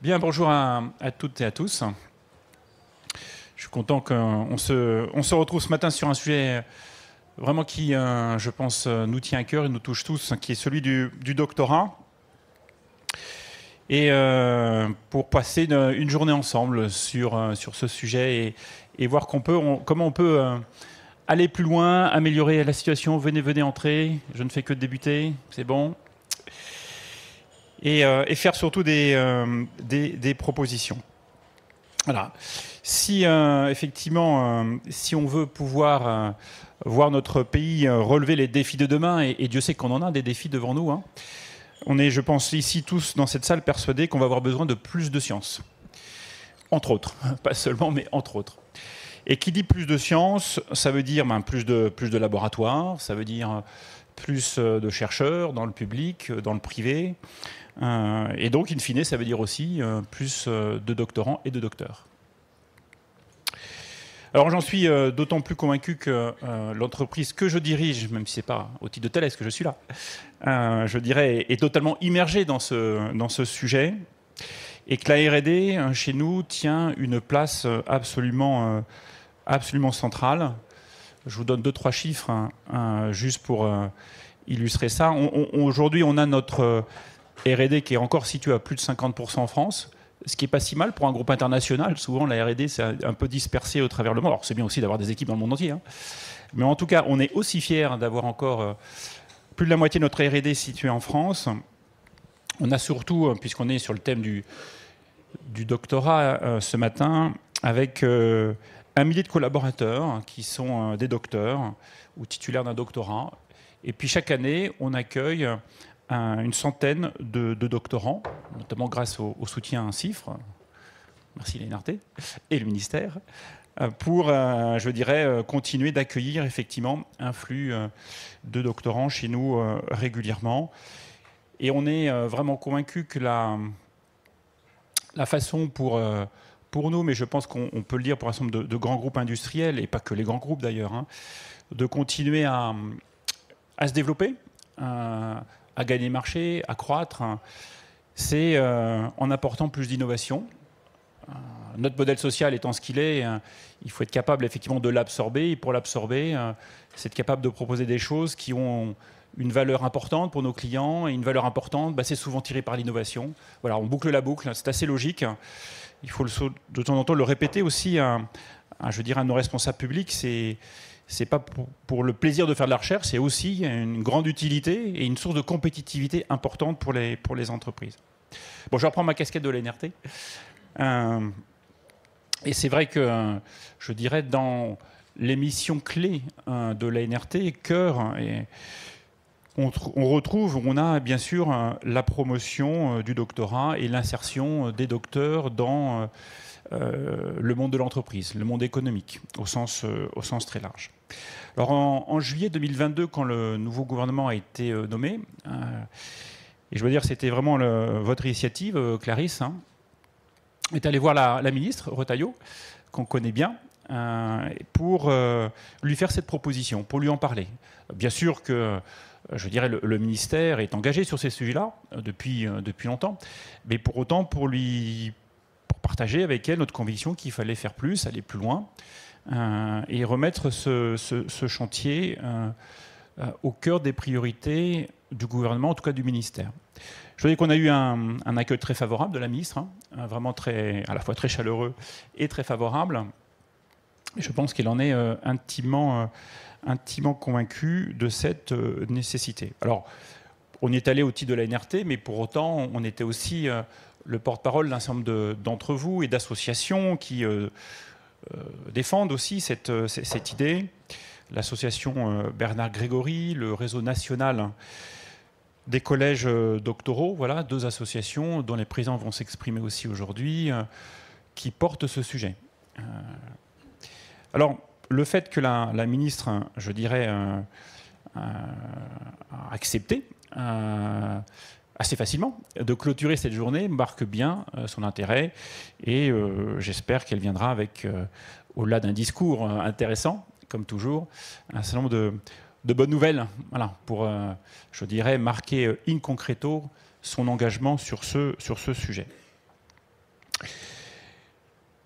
Bien, bonjour à toutes et à tous. Je suis content qu'on se retrouve ce matin sur un sujet vraiment qui, je pense, nous tient à cœur et nous touche tous, qui est celui du doctorat. Et pour passer une journée ensemble sur ce sujet et voir comment on peut aller plus loin, améliorer la situation. Venez entrer, je ne fais que débuter, c'est bon. Et faire surtout des propositions. Voilà. Si effectivement, si on veut pouvoir voir notre pays relever les défis de demain, et Dieu sait qu'on en a des défis devant nous, hein, on est, je pense, ici tous dans cette salle persuadés qu'on va avoir besoin de plus de science. Entre autres, pas seulement, mais entre autres. Et qui dit plus de science, ça veut dire plus de laboratoires, ça veut dire plus de chercheurs dans le public, dans le privé. Et donc, in fine, ça veut dire aussi plus de doctorants et de docteurs. Alors, j'en suis d'autant plus convaincu que l'entreprise que je dirige, même si ce n'est pas au titre de Thales que je suis là, je dirais, est totalement immergée dans ce sujet, et que la R&D, chez nous, tient une place absolument centrale. Je vous donne 2-3 chiffres, juste pour illustrer ça. Aujourd'hui, on a notre R&D qui est encore situé à plus de 50% en France, ce qui n'est pas si mal pour un groupe international. Souvent, la R&D, c'est un peu dispersé au travers le monde. Alors, c'est bien aussi d'avoir des équipes dans le monde entier, hein. Mais en tout cas, on est aussi fiers d'avoir encore plus de la moitié de notre R&D située en France. On a surtout, puisqu'on est sur le thème du doctorat ce matin, avec 1 millier de collaborateurs qui sont des docteurs ou titulaires d'un doctorat. Et puis chaque année, on accueille une centaine de doctorants, notamment grâce au soutien CIFRE, merci l'ENRT, et le ministère, pour, je dirais, continuer d'accueillir effectivement un flux de doctorants chez nous régulièrement. Et on est vraiment convaincus que la façon pour nous, mais je pense qu'on peut le dire pour un certain nombre de grands groupes industriels, et pas que les grands groupes d'ailleurs, hein, de continuer à se développer, à gagner marché, à croître, c'est en apportant plus d'innovation. Notre modèle social étant ce qu'il est, il faut être capable effectivement de l'absorber. Et pour l'absorber, c'est être capable de proposer des choses qui ont une valeur importante pour nos clients. Et une valeur importante, c'est souvent tiré par l'innovation. Voilà, on boucle la boucle, c'est assez logique. Il faut de temps en temps le répéter aussi je dirais, à nos responsables publics. C'est pas pour le plaisir de faire de la recherche, c'est aussi une grande utilité et une source de compétitivité importante pour les entreprises. Bon, je reprends ma casquette de l'ENRT. Et c'est vrai que, je dirais, dans les missions clés de l'ENRT, cœur, on a bien sûr la promotion du doctorat et l'insertion des docteurs dans le monde de l'entreprise, le monde économique, au sens très large. Alors en juillet 2022, quand le nouveau gouvernement a été nommé, et je veux dire c'était vraiment votre initiative, Clarisse, hein, est allé voir la ministre Retailleau, qu'on connaît bien, pour lui faire cette proposition, pour lui en parler. Bien sûr que, je dirais, le ministère est engagé sur ces sujets-là depuis longtemps, mais pour autant pour partager avec elle notre conviction qu'il fallait faire plus, aller plus loin, et remettre ce chantier au cœur des priorités du gouvernement, en tout cas du ministère. Je veux dire qu'on a eu un accueil très favorable de la ministre, hein, vraiment à la fois très chaleureux et très favorable. Et je pense qu'elle en est intimement convaincue de cette nécessité. Alors, on y est allé au titre de la NRT, mais pour autant, on était aussi le porte-parole d'un certain nombre d'entre vous et d'associations qui défendent aussi cette idée. L'association Bernard Grégory, le réseau national des collèges doctoraux, voilà, 2 associations dont les présidents vont s'exprimer aussi aujourd'hui, qui portent ce sujet. Alors, le fait que la ministre, je dirais, a accepté assez facilement de clôturer cette journée marque bien son intérêt, et j'espère qu'elle viendra avec, au-delà d'un discours intéressant, comme toujours, un certain nombre de bonnes nouvelles, voilà, pour, je dirais, marquer in concreto son engagement sur ce sujet.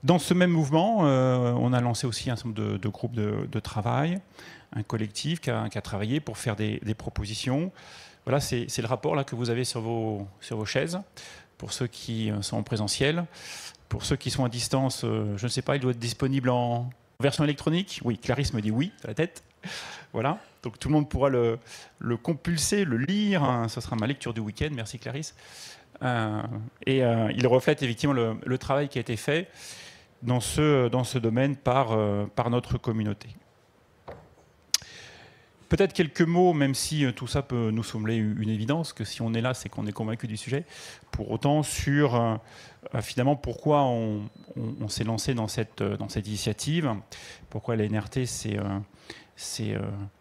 Dans ce même mouvement, on a lancé aussi un certain nombre de groupes de travail, un collectif qui a travaillé pour faire des propositions. Voilà, c'est le rapport là, que vous avez sur vos chaises, pour ceux qui sont en présentiel. Pour ceux qui sont à distance, je ne sais pas, il doit être disponible en version électronique. Oui, Clarisse me dit oui, à la tête. Voilà, donc tout le monde pourra le compulser, le lire. Ce sera ma lecture du week-end, merci Clarisse. Il reflète effectivement le travail qui a été fait dans ce domaine par notre communauté. Peut-être quelques mots, même si tout ça peut nous sembler une évidence, que si on est là, c'est qu'on est convaincu du sujet. Pour autant, sur finalement pourquoi on s'est lancé dans cette initiative, pourquoi la NRT s'est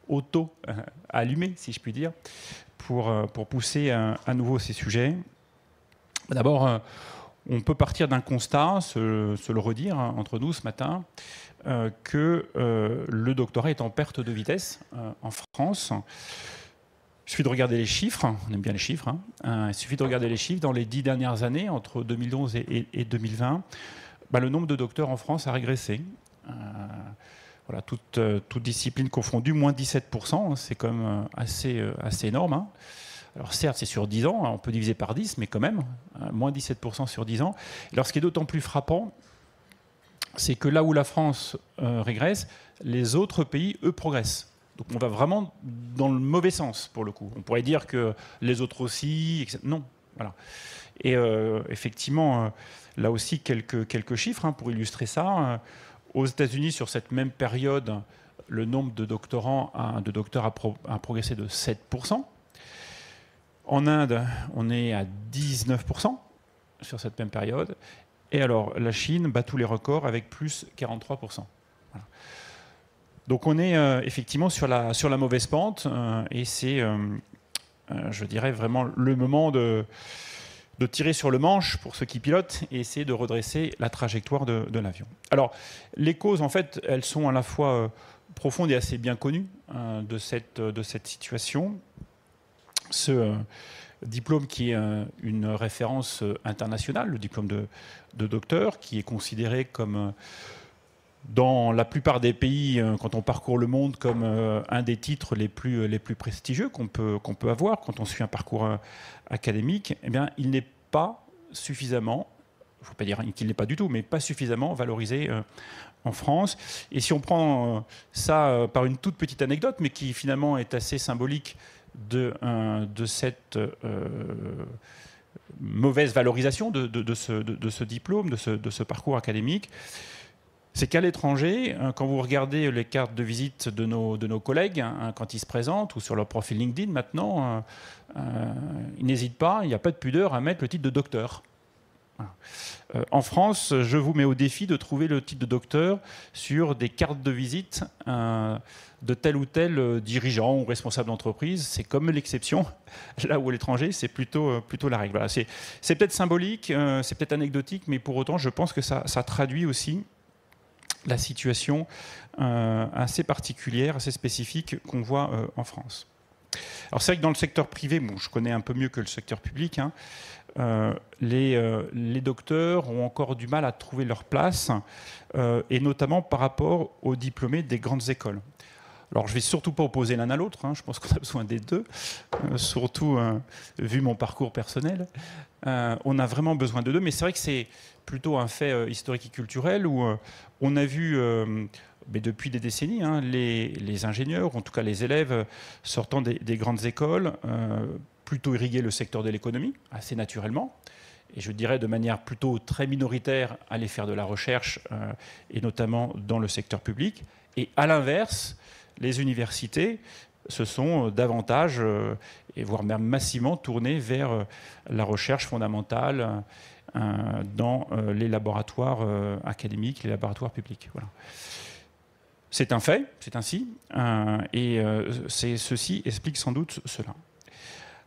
auto-allumée, si je puis dire, pour pousser à nouveau ces sujets. D'abord, on peut partir d'un constat, se le redire entre nous ce matin, que le doctorat est en perte de vitesse en France. Il suffit de regarder les chiffres, on aime bien les chiffres, il suffit de regarder les chiffres. Dans les 10 dernières années, entre 2011 et 2020, le nombre de docteurs en France a régressé. Voilà, toute discipline confondue, moins 17%, c'est quand même assez énorme. Alors certes, c'est sur 10 ans, on peut diviser par 10, mais quand même, moins 17% sur 10 ans. Alors ce qui est d'autant plus frappant, c'est que là où la France régresse, les autres pays, eux, progressent. Donc on va vraiment dans le mauvais sens, pour le coup. On pourrait dire que les autres aussi, etc. Non. Voilà. Et effectivement, là aussi, quelques chiffres pour illustrer ça. Aux États-Unis, sur cette même période, le nombre de docteurs a progressé de 7%. En Inde, on est à 19% sur cette même période. Et alors, la Chine bat tous les records avec plus 43%. Voilà. Donc on est effectivement sur la mauvaise pente et c'est, je dirais, vraiment le moment de tirer sur le manche pour ceux qui pilotent et essayer de redresser la trajectoire de l'avion. Alors, les causes, en fait, elles sont à la fois profondes et assez bien connues de cette situation. Ce diplôme qui est une référence internationale, le diplôme de docteur, qui est considéré comme, dans la plupart des pays, quand on parcourt le monde, comme un des titres les plus prestigieux qu'on peut avoir quand on suit un parcours académique, eh bien, il n'est pas suffisamment, il ne faut pas dire qu'il n'est pas du tout, mais pas suffisamment valorisé en France. Et si on prend ça par une toute petite anecdote, mais qui finalement est assez symbolique de cette mauvaise valorisation de ce diplôme, de ce parcours académique, c'est qu'à l'étranger, quand vous regardez les cartes de visite de nos collègues, quand ils se présentent, ou sur leur profil LinkedIn maintenant, ils n'hésitent pas, il n'y a pas de pudeur à mettre le titre de docteur. Voilà. En France, je vous mets au défi de trouver le titre de docteur sur des cartes de visite de tel ou tel dirigeant ou responsable d'entreprise. C'est comme l'exception, là où à l'étranger, c'est plutôt la règle. Voilà, c'est peut-être symbolique, c'est peut-être anecdotique, mais pour autant, je pense que ça traduit aussi la situation assez particulière, assez spécifique qu'on voit en France. Alors c'est vrai que dans le secteur privé, bon, je connais un peu mieux que le secteur public, les docteurs ont encore du mal à trouver leur place, et notamment par rapport aux diplômés des grandes écoles. Alors je ne vais surtout pas opposer l'un à l'autre, je pense qu'on a besoin des deux, surtout vu mon parcours personnel. On a vraiment besoin de deux, mais c'est vrai que c'est plutôt un fait historique et culturel où on a vu, mais depuis des décennies, les ingénieurs, en tout cas les élèves sortant des grandes écoles, plutôt irriguer le secteur de l'économie, assez naturellement, et je dirais de manière plutôt très minoritaire, aller faire de la recherche, et notamment dans le secteur public. Et à l'inverse, les universités se sont davantage, et voire même massivement, tournées vers la recherche fondamentale dans les laboratoires académiques, les laboratoires publics. Voilà. C'est un fait, c'est ainsi, et ceci explique sans doute cela.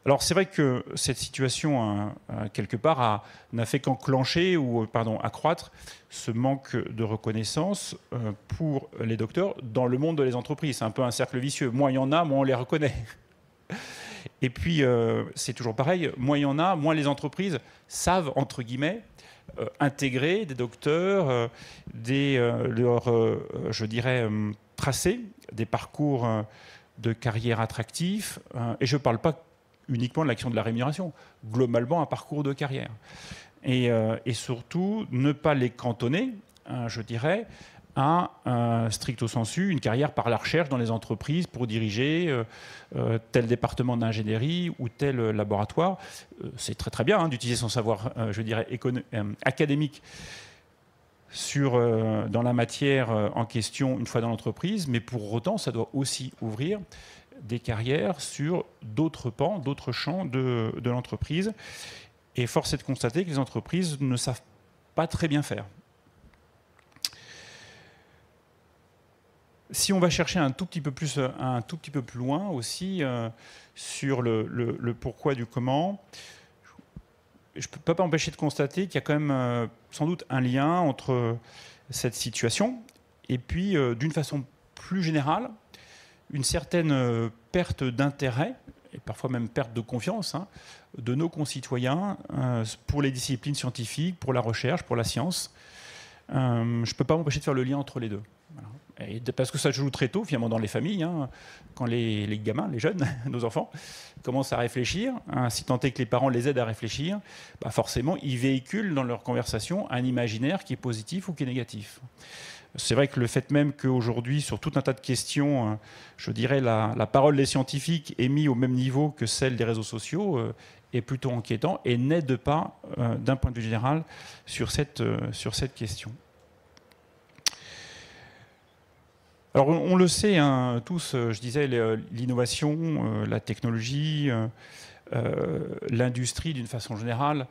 Alors c'est vrai que cette situation, quelque part, n'a fait qu'enclencher ou accroître ce manque de reconnaissance pour les docteurs dans le monde des entreprises. C'est un peu un cercle vicieux. Moins il y en a, moins on les reconnaît. Et puis, c'est toujours pareil, moins il y en a, moins les entreprises savent, entre guillemets, intégrer des docteurs, je dirais, tracer des parcours de carrière attractifs. Et je ne parle pas uniquement de l'action de la rémunération, globalement un parcours de carrière. Et surtout, ne pas les cantonner, je dirais, à stricto sensu une carrière par la recherche dans les entreprises pour diriger tel département d'ingénierie ou tel laboratoire. C'est très très bien d'utiliser son savoir, je dirais, académique dans la matière en question une fois dans l'entreprise, mais pour autant, ça doit aussi ouvrir des carrières sur d'autres pans, d'autres champs de l'entreprise. Et force est de constater que les entreprises ne savent pas très bien faire. Si on va chercher un tout petit peu plus loin aussi sur le pourquoi du comment, je ne peux pas m'empêcher de constater qu'il y a quand même sans doute un lien entre cette situation et puis, d'une façon plus générale, une certaine perte d'intérêt et parfois même perte de confiance de nos concitoyens pour les disciplines scientifiques, pour la recherche, pour la science. Je ne peux pas m'empêcher de faire le lien entre les deux. Voilà. Et parce que ça se joue très tôt, finalement, dans les familles, quand les gamins, les jeunes, nos enfants, commencent à réfléchir, si tant est que les parents les aident à réfléchir, bah forcément, ils véhiculent dans leur conversation un imaginaire qui est positif ou qui est négatif. C'est vrai que le fait même qu'aujourd'hui, sur tout un tas de questions, je dirais la parole des scientifiques est mise au même niveau que celle des réseaux sociaux est plutôt inquiétant et n'aide pas, d'un point de vue général, sur cette question. Alors on le sait tous, je disais, l'innovation, la technologie, l'industrie d'une façon générale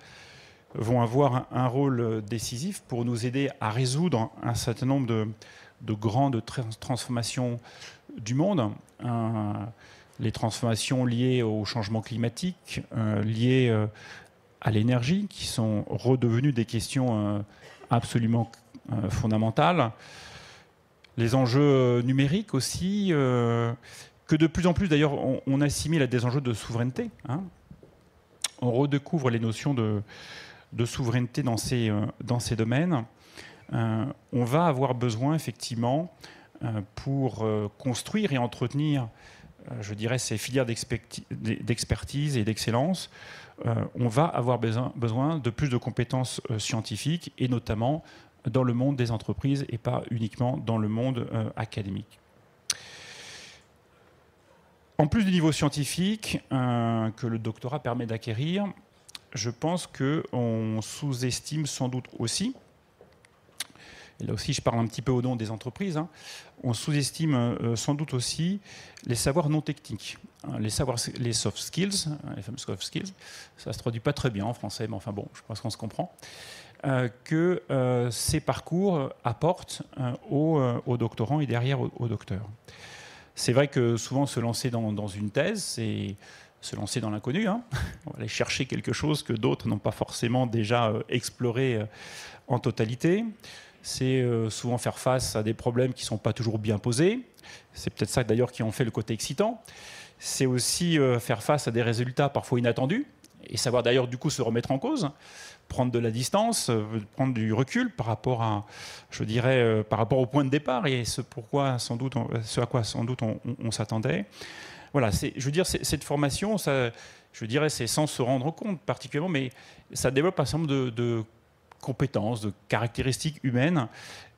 vont avoir un rôle décisif pour nous aider à résoudre un certain nombre de grandes transformations du monde. Les transformations liées au changement climatique, liées à l'énergie, qui sont redevenues des questions absolument fondamentales. Les enjeux numériques aussi, que de plus en plus d'ailleurs on assimile à des enjeux de souveraineté. On redécouvre les notions de souveraineté dans ces domaines. On va avoir besoin effectivement pour construire et entretenir, je dirais, ces filières d'expertise et d'excellence. On va avoir besoin de plus de compétences scientifiques et notamment dans le monde des entreprises et pas uniquement dans le monde académique. En plus du niveau scientifique que le doctorat permet d'acquérir, je pense qu'on sous-estime sans doute aussi, et là aussi je parle un petit peu au nom des entreprises, on sous-estime sans doute aussi les savoirs non techniques, les soft skills, les fameux soft skills. Ça ne se traduit pas très bien en français, mais enfin bon, je pense qu'on se comprend. Que ces parcours apportent aux doctorants et derrière aux docteurs. C'est vrai que souvent se lancer dans une thèse, c'est se lancer dans l'inconnu. On va aller chercher quelque chose que d'autres n'ont pas forcément déjà exploré en totalité. C'est souvent faire face à des problèmes qui ne sont pas toujours bien posés. C'est peut-être ça d'ailleurs qui en fait le côté excitant. C'est aussi faire face à des résultats parfois inattendus et savoir d'ailleurs du coup se remettre en cause, prendre de la distance, prendre du recul par rapport à, je dirais, par rapport au point de départ et ce à quoi sans doute on s'attendait. Voilà, je veux dire, cette formation, ça, je dirais, c'est sans se rendre compte particulièrement, mais ça développe un certain nombre de compétences, de caractéristiques humaines,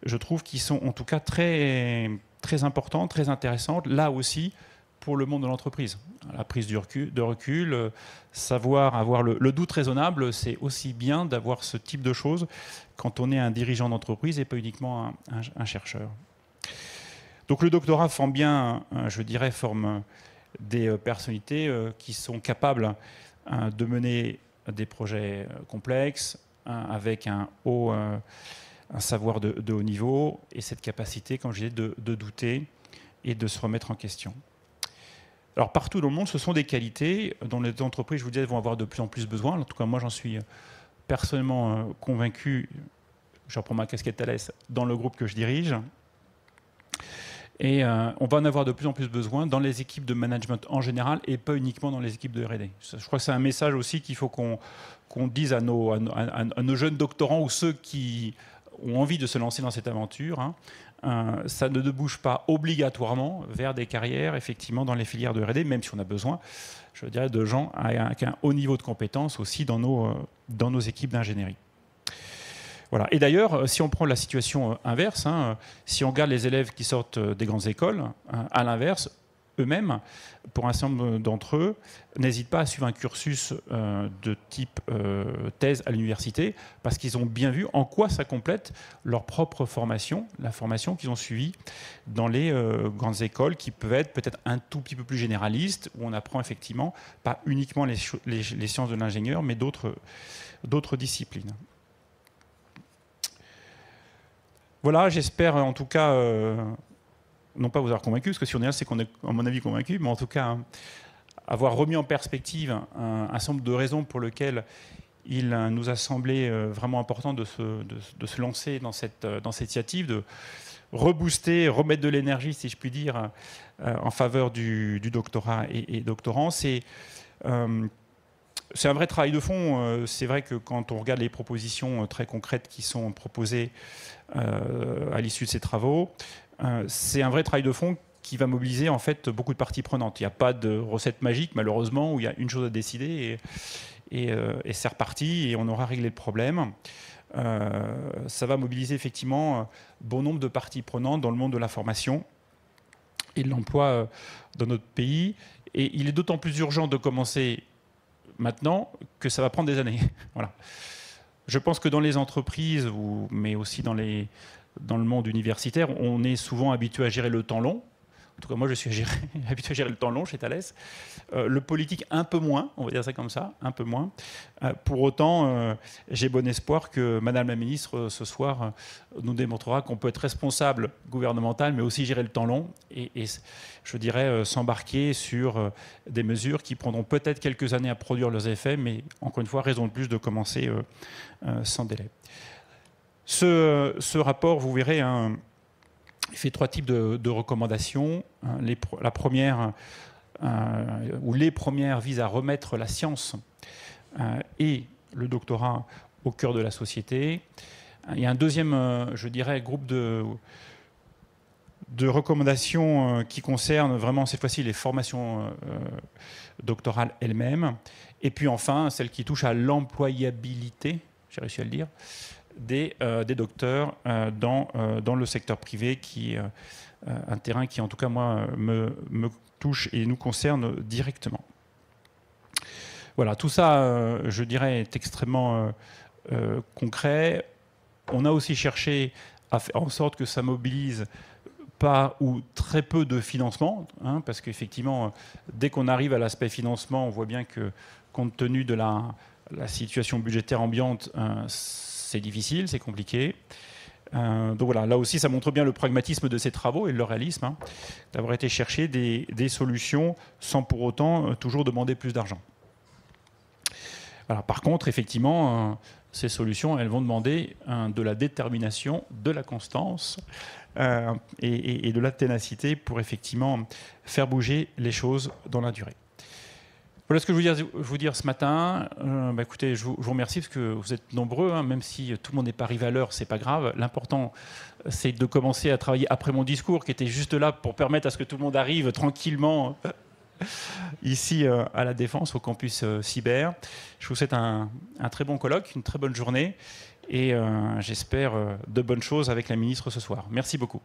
je trouve, qui sont en tout cas très, très importantes, très intéressantes, là aussi, pour le monde de l'entreprise. La prise de recul, savoir avoir le doute raisonnable, c'est aussi bien d'avoir ce type de choses quand on est un dirigeant d'entreprise et pas uniquement un chercheur. Donc le doctorat forme bien, je dirais, forme des personnalités qui sont capables de mener des projets complexes avec un savoir de haut niveau et cette capacité, comme je disais, de douter et de se remettre en question. Alors partout dans le monde, ce sont des qualités dont les entreprises, je vous disais, vont avoir de plus en plus besoin. En tout cas, moi, j'en suis personnellement convaincu. Je reprends ma casquette Thales dans le groupe que je dirige. Et on va en avoir de plus en plus besoin dans les équipes de management en général et pas uniquement dans les équipes de R&D. Je crois que c'est un message aussi qu'il faut qu'on dise à nos jeunes doctorants ou ceux qui ont envie de se lancer dans cette aventure. Hein. Ça ne débouche pas obligatoirement vers des carrières effectivement dans les filières de R&D, même si on a besoin, je dirais, de gens avec un haut niveau de compétences aussi dans nos équipes d'ingénierie. Voilà. Et d'ailleurs, si on prend la situation inverse, hein, si on regarde les élèves qui sortent des grandes écoles, hein, à l'inverse, eux-mêmes, pour un certain nombre d'entre eux, n'hésitent pas à suivre un cursus de type thèse à l'université, parce qu'ils ont bien vu en quoi ça complète leur propre formation, la formation qu'ils ont suivie dans les grandes écoles, qui peuvent être peut-être un tout petit peu plus généralistes, où on apprend effectivement pas uniquement les sciences de l'ingénieur, mais d'autres disciplines. Voilà, j'espère en tout cas, non pas vous avoir convaincu, parce que si on est là, c'est qu'on est, à mon avis, convaincu, mais en tout cas, avoir remis en perspective un certain nombre de raisons pour lesquelles il nous a semblé vraiment important de se lancer dans cette initiative, de rebooster, remettre de l'énergie, si je puis dire, en faveur du doctorat et doctorants. C'est un vrai travail de fond. C'est vrai que quand on regarde les propositions très concrètes qui sont proposées à l'issue de ces travaux, c'est un vrai travail de fond qui va mobiliser en fait beaucoup de parties prenantes. Il n'y a pas de recette magique, malheureusement, où il y a une chose à décider et c'est reparti et on aura réglé le problème. Ça va mobiliser effectivement bon nombre de parties prenantes dans le monde de la formation et de l'emploi dans notre pays. Et il est d'autant plus urgent de commencer maintenant que ça va prendre des années. Voilà. Je pense que dans les entreprises, mais aussi dans le monde universitaire, on est souvent habitué à gérer le temps long. En tout cas, moi, je suis habitué à gérer le temps long chez Thales. Le politique, un peu moins, on va dire ça comme ça, un peu moins. Pour autant, j'ai bon espoir que Madame la Ministre, ce soir, nous démontrera qu'on peut être responsable gouvernemental, mais aussi gérer le temps long et je dirais, s'embarquer sur des mesures qui prendront peut-être quelques années à produire leurs effets, mais encore une fois, raison de plus de commencer sans délai. Ce rapport, vous verrez, il fait 3 types de recommandations. La première, ou les premières, visent à remettre la science et le doctorat au cœur de la société. Il y a un deuxième, je dirais, groupe de recommandations qui concernent vraiment, cette fois-ci, les formations doctorales elles-mêmes. Et puis enfin, celle qui touche à l'employabilité, j'ai réussi à le dire, des docteurs dans le secteur privé, qui est un terrain qui, en tout cas, moi, me touche et nous concerne directement. Voilà, tout ça, je dirais, est extrêmement concret. On a aussi cherché à faire en sorte que ça mobilise pas ou très peu de financement, hein, parce qu'effectivement, dès qu'on arrive à l'aspect financement, on voit bien que, compte tenu de la situation budgétaire ambiante, c'est difficile, c'est compliqué. Donc voilà, là aussi, ça montre bien le pragmatisme de ces travaux et le réalisme, hein, d'avoir été chercher des solutions sans pour autant toujours demander plus d'argent. Voilà, par contre, effectivement, ces solutions, elles vont demander de la détermination, de la constance et de la ténacité pour effectivement faire bouger les choses dans la durée. Voilà ce que je veux vous dire ce matin. Écoutez, je vous remercie parce que vous êtes nombreux, hein, même si tout le monde n'est pas arrivé à l'heure, c'est pas grave. L'important, c'est de commencer à travailler après mon discours, qui était juste là pour permettre à ce que tout le monde arrive tranquillement ici à la Défense, au campus cyber. Je vous souhaite un très bon colloque, une très bonne journée et j'espère de bonnes choses avec la ministre ce soir. Merci beaucoup.